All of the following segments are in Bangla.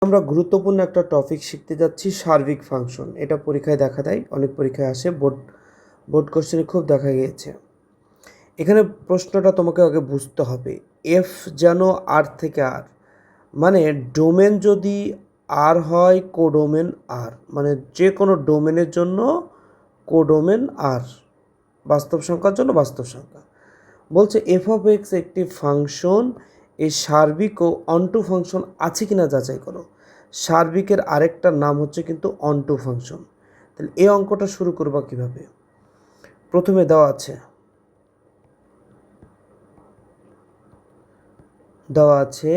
আমরা গুরুত্বপূর্ণ একটা টপিক শিখতে যাচ্ছি, সার্বিক ফাংশন। এটা পরীক্ষায় দেখা দেয়, অনেক পরীক্ষায় আসে, বোর্ড কোশ্চেনে খুব দেখা গিয়েছে। এখানে প্রশ্নটা তোমাকে আগে বুঝতে হবে, এফ যেন আর থেকে আর, মানে ডোমেন যদি আর হয়, কোডোমেন আর, মানে যে কোনো ডোমেনের জন্য কোডোমেন আর, বাস্তব সংখ্যার জন্য বাস্তব সংখ্যা। বলছে এফ অফ এক্স একটি ফাংশন, এই সার্বিক ও অনটু ফাংশন আছে কিনা যাচাই করো। সার্বিকের আরেকটা নাম হচ্ছে কিন্তু অনটু ফাংশন। তাহলে এই অঙ্কটা শুরু করবা কিভাবে? প্রথমে দেওয়া আছে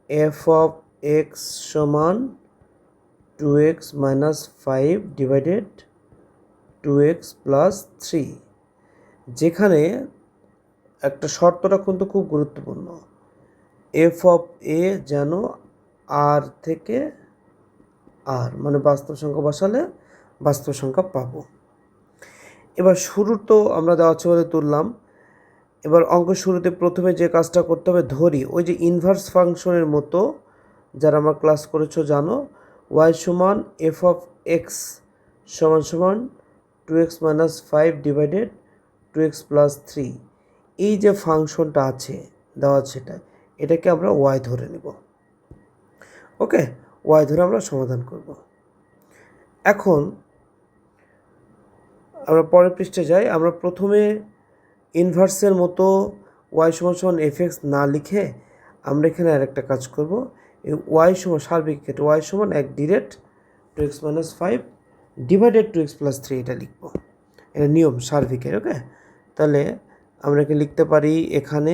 এফ অফ এক্স সমান 2x minus 5 divided 2x plus 3। যেখানে একটা শর্তটা কিন্তু খুব গুরুত্বপূর্ণ, এফ অফ এ যেন আর থেকে আর, মানে বাস্তব সংখ্যা বসালে বাস্তব সংখ্যা পাবো। এবার শুরু তো আমরা দেওয়া আছে বলে তুললাম। এবার অঙ্ক শুরুতে প্রথমে যে কাজটা করতে হবে, ধরি ওই যে ইনভার্স ফাংশনের মতো, যারা আমার ক্লাস করেছো জানো, ওয়াই সমান এফ অফ এক্স সমান সমান 2x minus 5 divided 2x plus 3। এই যে ফাংশনটা আছে দেওয়া সেটা, এটাকে আমরা ওয়াই ধরে নেব। ওকে, ওয়াই ধরে আমরা সমাধান করব। এখন আমরা পরের পৃষ্ঠে যাই। আমরা প্রথমে ইনভার্সের মতো ওয়াই সমান সমান এফ এক্স না লিখে আমরা এখানে আরেকটা কাজ করব, এই ওয়াই সমান সার্বিক ক্ষেত্রে ওয়াই সমান 1 direct 2x minus 5 divided 2x plus 3, এটা লিখব। এটা নিয়ম সার্বিকের। ওকে, তাহলে আমরা এখানে লিখতে পারি, এখানে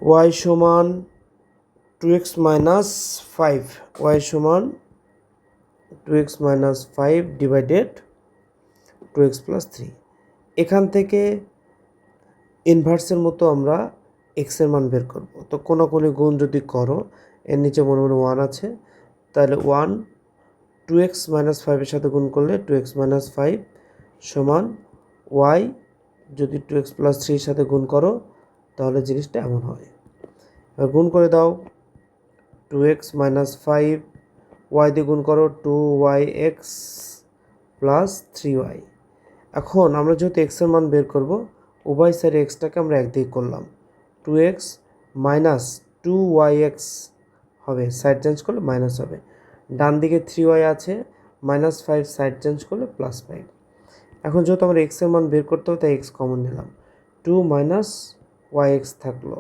ওয়াই সমান 2x মাইনাস 5, ওয়াই সমান 2x minus 5 divided 2x plus 3। এখান থেকে ইনভার্সের মতো আমরা এক্সের মান বের করব। তো কোনো গুণ যদি করো, এর নিচে মনে মনে 1 আছে, তাহলে 1 2x মাইনাস 5-এর সাথে গুণ করলে 2x মাইনাস 5 সমান ওয়াই, যদি 2x প্লাস 3-এর সাথে গুণ করো তাহলে জিনিসটা এমন হয়। এবার গুণ করে দাও, 2x মাইনাস 5 ওয়াই দিয়ে গুণ করো 2yx প্লাস 3y। এখন আমরা যেহেতু এক্সের মান বের করব, উভয় সাইডে এক্সটাকে আমরা একদিকে করলাম, 2x মাইনাস 2yx হবে, সাইড চেঞ্জ করলে মাইনাস হবে। ডান দিকে 3y আছে, মাইনাস 5 সাইড চেঞ্জ করলে প্লাস 5। এখন যেহেতু আমরা এক্সের মান বের করতে হবে তাই এক্স কমন নিলাম, 2 মাইনাস yx থাকলো,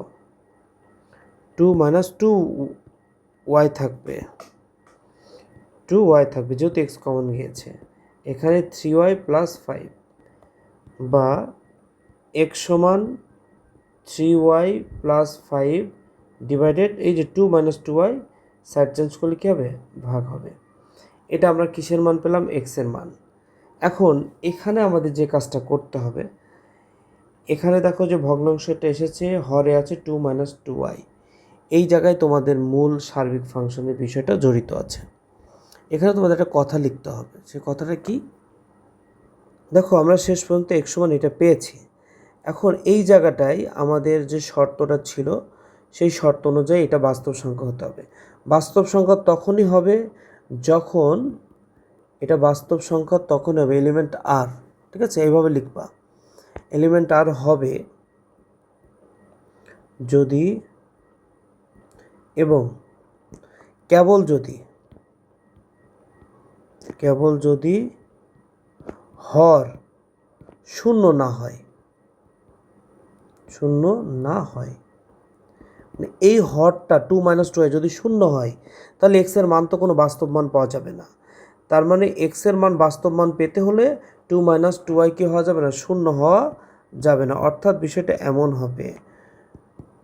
2 মাইনাস 2y থাকবে, 2y থাকবে যেহেতু এক্স কমন গিয়েছে। এখানে 3y প্লাস 5 বা x সমান 3y প্লাস 5 ডিভাইডেড, এই যে 2 মাইনাস 2y সাইড চেঞ্জ করলে কী হবে, ভাগ হবে। এটা আমরা কিসের মান পেলাম, এক্সের মান। এখন এখানে আমাদের যে কাজটা করতে হবে, এখানে দেখো যে ভগ্নাংশটা এসেছে, হরে আছে 2 মাইনাস 2y, এই জায়গায় তোমাদের মূল সার্বিক ফাংশনের বিষয়টা জড়িত আছে। এখানে তোমাদের একটা কথা লিখতে হবে। সে কথাটা কি, দেখো আমরা শেষ পর্যন্ত এক সমান এটা পেয়েছি। এখন এই জায়গাটায় আমাদের যে শর্তটা ছিল, সেই শর্ত অনুযায়ী এটা বাস্তব সংখ্যা হতে হবে। বাস্তব সংখ্যা তখনই হবে যখন, এটা বাস্তব সংখ্যা তখন হবে এলিমেন্ট আর, ঠিক আছে, এইভাবে লিখবা, এলিমেন্ট আর হবে যদি এবং কেবল যদি হর শূন্য না হয়, মানে এই হরটা 2 মাইনাস 2y যদি শূন্য হয়, তাহলে এক্সের মান তো কোনো বাস্তব মান পাওয়া যাবে না। তার মানে এক্সের মান বাস্তব মান পেতে হলে 2 মাইনাস 2y কি হওয়া যাবে না, শূন্য হওয়া যাবে না। অর্থাৎ বিষয়টা এমন হবে,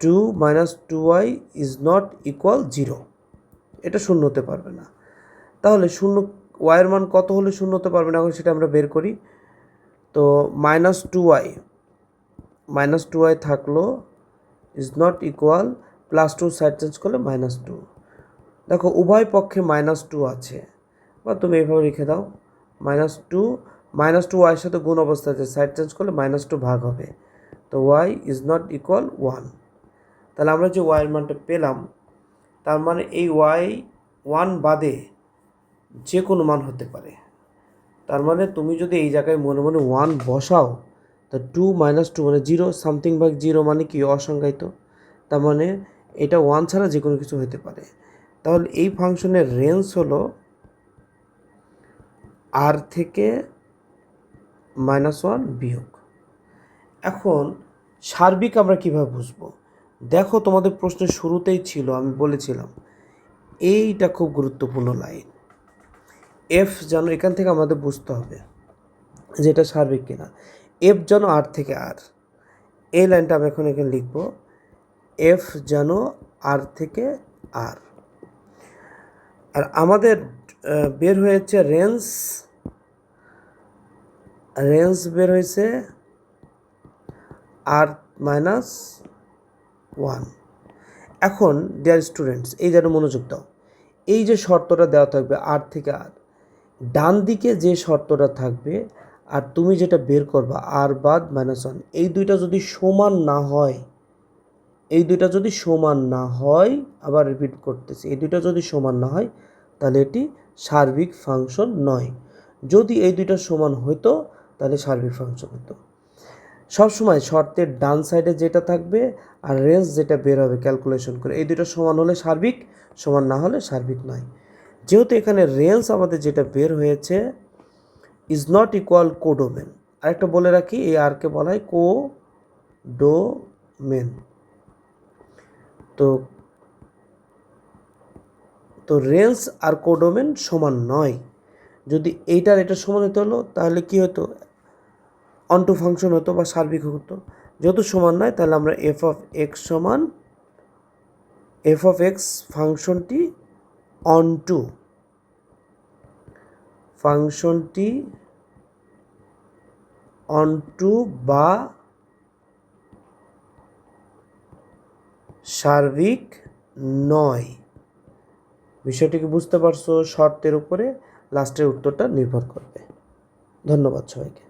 2 minus 2y is not equal 0, এটা শূন্য হতে পারবে না। তাহলে শূন্য, ওয়াইয়ের মান কত হলে শূন্য হতে পারবে না, এখন সেটা আমরা বের করি। তো মাইনাস 2y থাকলো is not equal plus 2 side change করলে মাইনাস 2। দেখো উভয় পক্ষে মাইনাস 2 আছে, বা তুমি এইভাবে লিখে দাও, মাইনাস টু ওয়াইয়ের সাথে গুণ অবস্থা আছে, সাইড চেঞ্জ করলে মাইনাস 2 ভাগ হবে, তো ওয়াই ইজ নট ইকুয়াল 1। তাহলে আমরা যে ওয়াইয়ের মানটা পেলাম, তার মানে এই y1 বাদে যে কোনো মান হতে পারে। তার মানে তুমি যদি এই জায়গায় মনে মনে 1 বসাও, তা 2 - 2 মানে 0, সামথিং ভাগ 0 মানে কি অসংজ্ঞায়িত। তার মানে এটা 1 ছাড়া যে কোনো কিছু হতে পারে। তাহলে এই ফাংশনের রেঞ্জ হলো r থেকে -1 বিয়োগ। এখন সার্বিক আমরা কিভাবে বুঝবো? দেখো, তোমাদের প্রশ্নের শুরুতেই ছিল, আমি বলেছিলাম এইটা খুব গুরুত্বপূর্ণ লাইন। এফ যেন, এখান থেকে আমাদের বুঝতে হবে যে এটা সার্বিক কিনা। এফ যেন আর থেকে আর, এই লাইনটা আমি এখন এখানে লিখব, এফ যেন আর থেকে আর। আর আমাদের বের হয়েছে রেঞ্জ বের হয়েছে আর -1। এখন ডিয়ার স্টুডেন্টস, এই যেন মনোযোগ দাও, এই যে শর্তটা দেওয়া থাকবে আর থেকে আর, ডান দিকে যে শর্তটা থাকবে আর তুমি যেটা বের করবা আর বাদ -1, এই দুইটা যদি সমান না হয়, আবার রিপিট করতেছি, এই দুইটা যদি সমান না হয় তাহলে এটি সার্বিক ফাংশন নয়। যদি এই দুইটা সমান হতো তাহলে সার্বিক ফাংশন হতো। সবসময় শর্তের ডান সাইডে যেটা থাকবে আর রেঞ্জ যেটা বের হবে ক্যালকুলেশন করে, এই দুটো সমান হলে সার্বিক, সমান না হলে সার্বিক নয়। যেহেতু এখানে রেঞ্জ আমাদের যেটা বের হয়েছে ইজ নট ইকুয়াল কোডোমেন। আরেকটা বলে রাখি, এই আরকে বলা হয় কোডোমেন। তো রেঞ্জ আর কোডোমেন সমান নয়। যদি এইটার এটা সমান হতে হলো তাহলে কি হতো, অনটু ফাংশন হতো বা সার্বিক হতো। যেহেতু সমান নয় তাহলে আমরা এফ অফ এক্স ফাংশনটি অনটু বা সার্বিক নয়। বিষয়টিকে বুঝতে পারছো? শর্তের উপরে লাস্টের উত্তরটা নির্ভর করবে। ধন্যবাদ সবাইকে।